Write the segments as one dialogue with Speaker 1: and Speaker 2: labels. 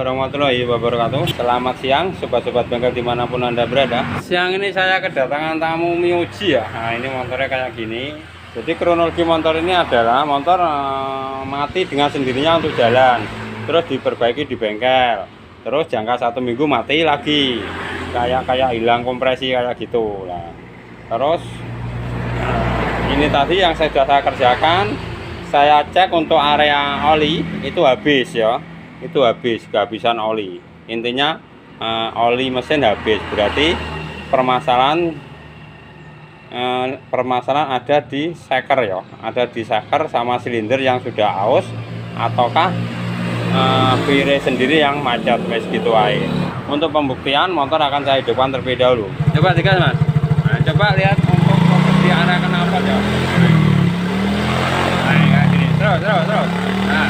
Speaker 1: warahmatullahi wabarakatuh. Selamat siang sobat-sobat bengkel dimanapun Anda berada. Siang ini saya kedatangan tamu Mioji ya. Nah ini motornya kayak gini. Jadi kronologi motor ini adalah motor mati dengan sendirinya untuk jalan, terus diperbaiki di bengkel, terus jangka 1 minggu mati lagi, kayak hilang kompresi kayak gitu lah. Terus ini tadi yang sudah saya kerjakan, saya cek untuk area oli itu habis ya, itu habis, kehabisan oli. Intinya oli mesin habis, berarti permasalahan ada di seker ya, ada di seker sama silinder yang sudah aus, ataukah pire sendiri yang macet, wes gitu aja. Untuk pembuktian motor akan saya hidupkan terlebih dahulu. Coba digas mas. Nah, coba lihat untuk di area kenapa ya. Nah kayak gini, terus. Nah,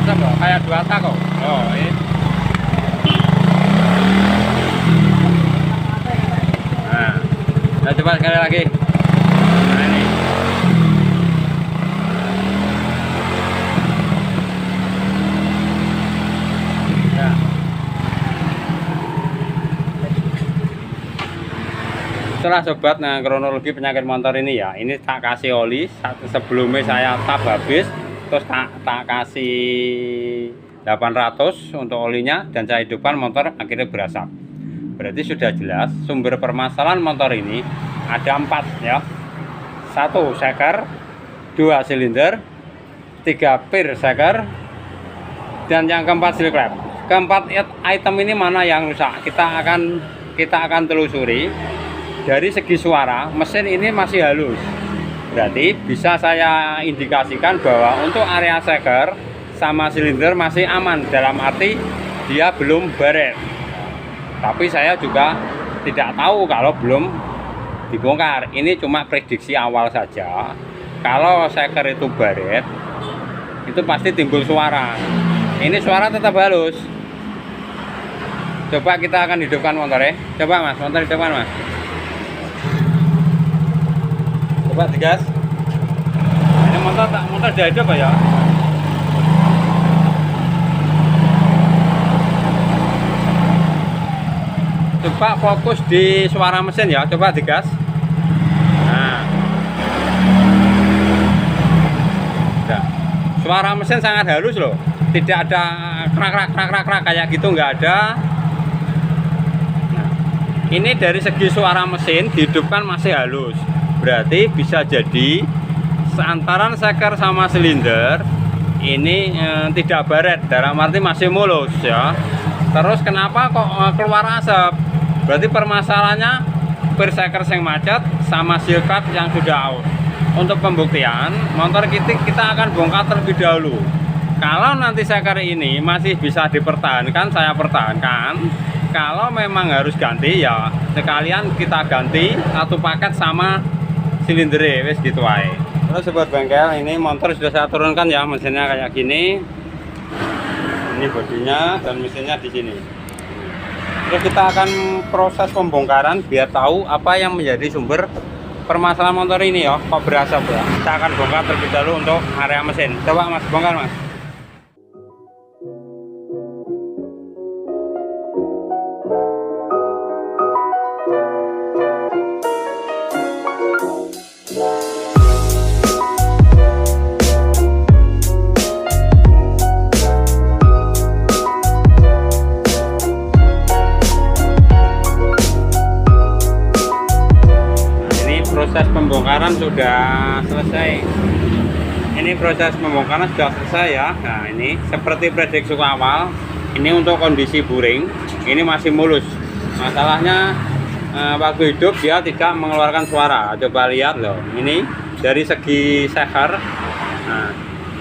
Speaker 1: asap loh, kayak 2 tak kok. Oh ini. Nah, coba sekali lagi. Nah ini. Ya. Itulah sobat, nah kronologi penyakit motor ini ya. Ini tak kasih oli, sebelumnya saya tap habis, terus tak kasih 800 untuk olinya, dan saya hidupkan motor akhirnya berasap. Berarti sudah jelas sumber permasalahan motor ini ada 4 ya. 1 seker, 2 silinder, 3 pir seker, dan yang keempat seal klep. Keempat item ini mana yang rusak? Kita akan telusuri. Dari segi suara, mesin ini masih halus. Berarti bisa saya indikasikan bahwa untuk area seker sama silinder masih aman, dalam arti dia belum baret. Tapi saya juga tidak tahu kalau belum dibongkar. Ini cuma prediksi awal saja. Kalau seker itu baret, itu pasti timbul suara. Ini suara tetap halus. Coba kita akan hidupkan motornya. Coba mas, motor hidupkan mas. Coba digas. Ini motor sudah hidup ya. Coba fokus di suara mesin ya, coba digas. Nah, suara mesin sangat halus loh, tidak ada krak kayak gitu, nggak ada. Nah, ini dari segi suara mesin dihidupkan masih halus, berarti bisa jadi seantaran seker sama silinder ini tidak baret, dalam arti masih mulus ya. Terus kenapa kok keluar asap? Berarti permasalahannya pir seker yang macet sama seal klep yang sudah out. Untuk pembuktian motor kita akan bongkar terlebih dahulu. Kalau nanti seker ini masih bisa dipertahankan, saya pertahankan. Kalau memang harus ganti ya sekalian kita ganti satu paket sama silinder, wes gitu aja. Terus sobat bengkel, ini motor sudah saya turunkan ya, mesinnya kayak gini. Ini bodinya dan mesinnya di sini. Terus kita akan proses pembongkaran biar tahu apa yang menjadi sumber permasalahan motor ini ya, kok berasap ya. Kita akan bongkar terlebih dahulu untuk area mesin. Coba mas, bongkar mas. Proses pembongkaran sudah selesai. Ini proses pembongkaran sudah selesai ya. Nah ini seperti prediksi awal, ini untuk kondisi buring ini masih mulus. Masalahnya waktu hidup dia tidak mengeluarkan suara. Coba lihat loh, ini dari segi seker, nah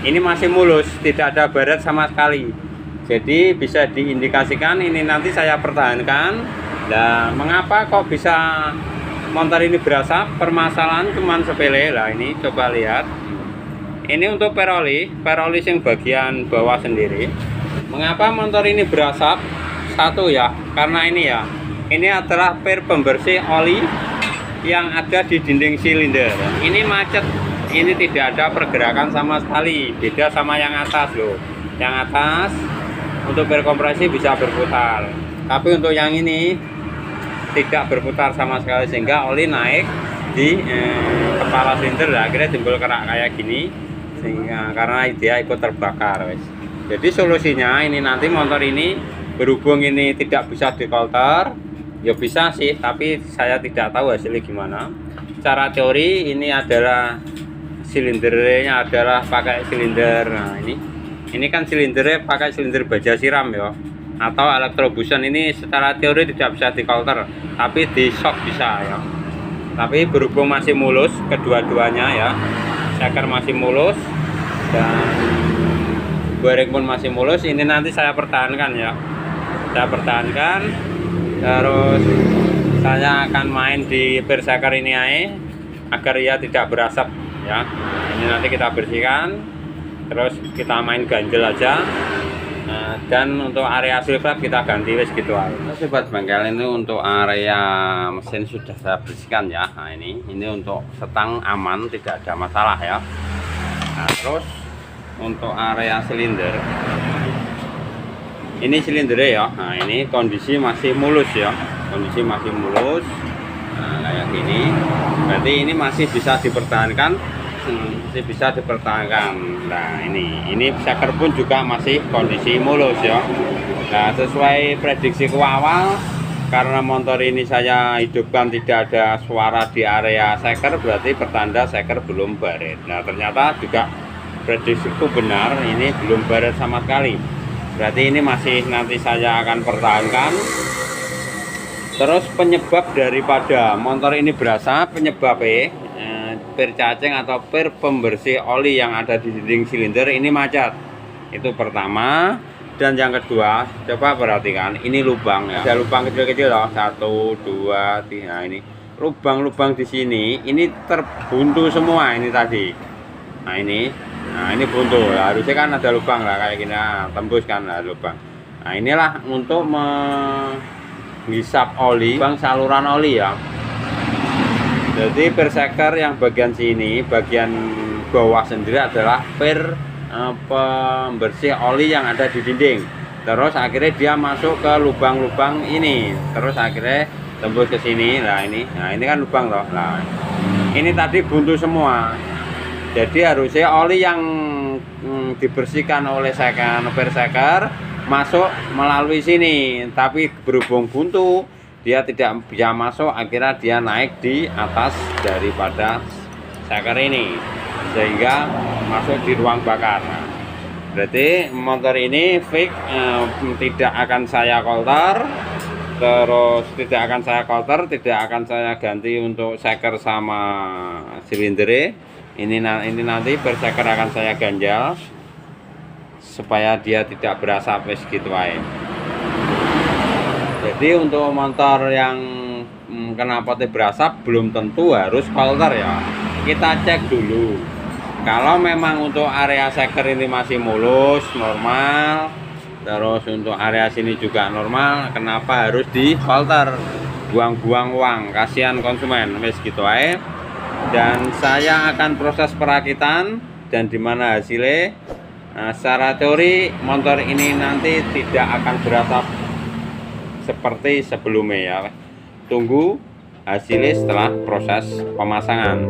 Speaker 1: ini masih mulus, tidak ada baret sama sekali. Jadi bisa diindikasikan ini nanti saya pertahankan. Nah mengapa kok bisa motor ini berasap? Permasalahan cuman sepele lah. Ini coba lihat, ini untuk peroli yang bagian bawah sendiri. Mengapa motor ini berasap? Satu ya, karena ini ya, ini adalah pir pembersih oli yang ada di dinding silinder. Ini macet, ini tidak ada pergerakan sama sekali, beda sama yang atas loh. Yang atas untuk per kompresi bisa berputar, tapi untuk yang ini tidak berputar sama sekali, sehingga oli naik di kepala silinder. Akhirnya timbul kerak kayak gini, sehingga karena dia ikut terbakar wes. Jadi solusinya ini nanti motor ini berhubung ini tidak bisa dikolter, ya bisa sih, tapi saya tidak tahu hasilnya gimana. Secara teori ini adalah silindernya adalah pakai silinder. Nah ini kan silindernya pakai silinder baja siram ya, atau elektrobusan. Ini secara teori tidak bisa dikolter, tapi di shock bisa ya. Tapi berhubung masih mulus kedua-duanya ya, seker masih mulus dan bearing pun masih mulus, ini nanti saya pertahankan ya. Saya pertahankan, terus saya akan main di per seker ini agar ia tidak berasap ya. Ini nanti kita bersihkan, terus kita main ganjel aja. Nah, dan untuk area silver kita ganti wes gitu aja. Sobat bengkel, ini untuk area mesin sudah saya bersihkan ya. Nah ini untuk setang aman, tidak ada masalah ya. Nah terus untuk area silinder, ini silindernya ya. Nah ini kondisi masih mulus ya, kondisi masih mulus. Nah kayak gini, berarti ini masih bisa dipertahankan, masih bisa dipertahankan. Nah ini seker pun juga masih kondisi mulus ya. Nah sesuai prediksi awal, karena motor ini saya hidupkan tidak ada suara di area seker, berarti pertanda seker belum baret. Nah ternyata juga prediksiku benar, ini belum baret sama sekali. Berarti ini masih nanti saya akan pertahankan. Terus penyebab daripada motor ini berasa, penyebabnya per cacing atau per pembersih oli yang ada di dinding silinder ini macet. Itu pertama. Dan yang kedua, coba perhatikan, ini lubang ya. Ada lubang kecil-kecil loh, 1, 2, 3. Ini lubang-lubang di sini, ini terbuntu semua ini tadi. Nah ini buntu. Harusnya kan ada lubang lah kayak gini, tembus kan ada lubang. Nah inilah untuk menghisap oli, lubang saluran oli ya. Jadi per seker yang bagian sini, bagian bawah sendiri adalah per pembersih oli yang ada di dinding. Terus akhirnya dia masuk ke lubang-lubang ini, terus akhirnya tembus ke sini. Nah ini kan lubang loh. Nah ini tadi buntu semua. Jadi harusnya oli yang dibersihkan oleh per seker masuk melalui sini, tapi berhubung buntu dia tidak bisa masuk, akhirnya dia naik di atas daripada seker ini, sehingga masuk di ruang bakar. Nah, berarti motor ini fix, tidak akan saya kolter, terus tidak akan saya ganti untuk seker sama silinder. Ini nanti per seker akan saya ganjal supaya dia tidak berasap gitu aja. Jadi untuk motor yang knalpotnya berasap belum tentu harus kolter ya. Kita cek dulu. Kalau memang untuk area seker ini masih mulus, normal, terus untuk area sini juga normal, kenapa harus di kolter? Buang-buang uang, kasihan konsumen, wes gitu aja. Dan saya akan proses perakitan dan dimana hasilnya. Nah, secara teori motor ini nanti tidak akan berasap seperti sebelumnya ya. Tunggu hasilnya setelah proses pemasangan.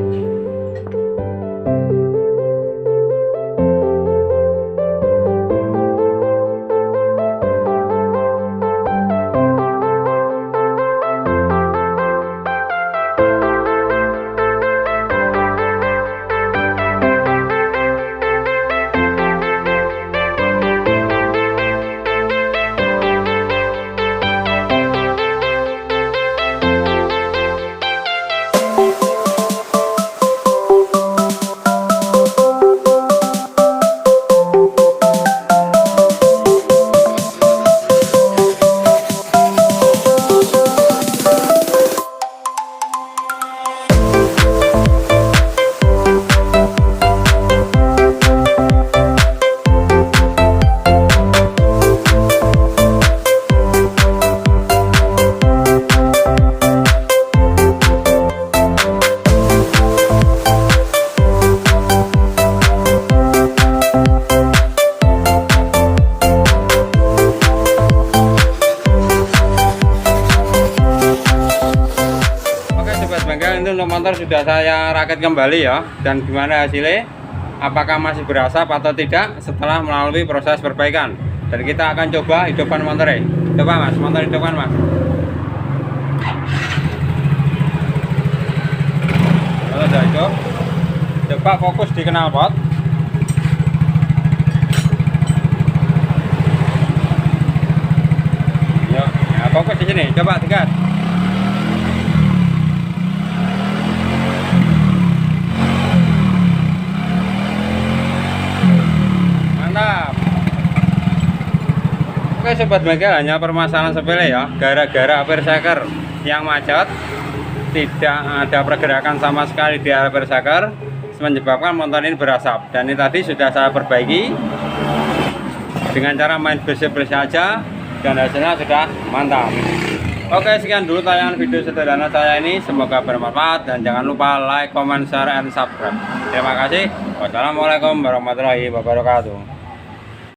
Speaker 1: ini untuk motor sudah saya rakit kembali ya. Dan gimana hasilnya, apakah masih berasap atau tidak setelah melalui proses perbaikan. Dan kita akan coba hidupkan motornya. Coba mas, motor hidupkan mas. Kalau sudah hidup, coba fokus di knalpot. Yuk, nah fokus di sini, coba tegas. Mantap. Oke sobat bengkel, hanya permasalahan sepele ya, gara-gara Berserker yang macet, tidak ada pergerakan sama sekali di area Berserker, menyebabkan motor ini berasap. Dan ini tadi sudah saya perbaiki dengan cara main bersih-bersih aja, dan hasilnya sudah mantap. Oke, sekian dulu tayangan video sederhana saya ini, semoga bermanfaat dan jangan lupa like, comment, share, and subscribe. Terima kasih. Wassalamualaikum warahmatullahi wabarakatuh.